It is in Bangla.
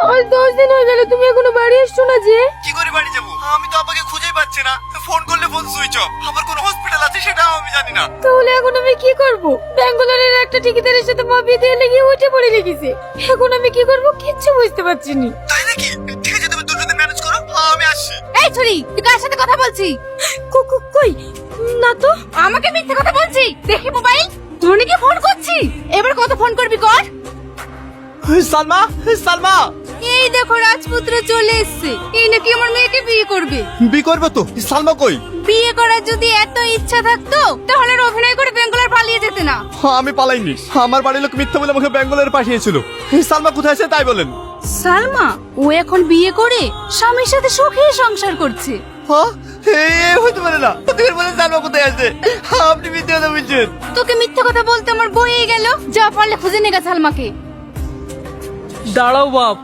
আজ 10 দিন হয়ে গেল, তুমি এখনো বাড়ি আসছো না যে? কি করে বাড়ি যাবো? আমি তো আপাকে খুঁজেই পাচ্ছি না। ফোন করলে ফোন সুইচ অফ। আবার কোন হসপিটাল আছে সেটাও আমি জানি না। তাহলে এখন আমি কি করব? ব্যাঙ্গালোরের একটা ঠিকাদারের সাথে মা বিয়ে দিয়ে লেগে উঠে পড়ে রেখেছে। এখন আমি কি করব কিচ্ছু বুঝতে পারছি না। তাই নাকি? ঠিক আছে, তুমি দুজনে ম্যানেজ করো, আমি আসছি। এই ছুরি, তুই কার সাথে কথা বলছিস? কই না তো। আমাকে মিথ্যে কথা বলছিস? দেখি মোবাইল। তোর নাকি ফোন করছি। এবার কত ফোন করবি কর। সালমা, সালমা, এই দেখো রাজপুত্র চলে এসেছে। এই নাকি আমার মেয়েকে বিয়ে করবে। বিয়ে করবে তো? সালমা কই? বিয়ে করার যদি এত ইচ্ছা থাকতো তাহলে আর অভিনয় করে বেঙ্গলোর পালিয়ে যেতে না। আমি পালাইনি। আমার বাড়ির লোক মিথ্যা বলে আমাকে ব্যাঙ্গালোরে পাঠিয়েছিল। সালমা কোথায় আছে তাই বলেন। সালমা ও এখন বিয়ে করে স্বামীর সাথে সুখে সংসার করছে। হ্যাঁ, হতে পারে না। তুমি বলেন সালমা কোথায় আছে? আপনি মিথ্যা কথা বলছেন। তোকে মিথ্যে কথা বলতে আমার বইয়ে গেল। যা পারলে খুঁজে নেগা সালমাকে। দাঁড়াও বাপ,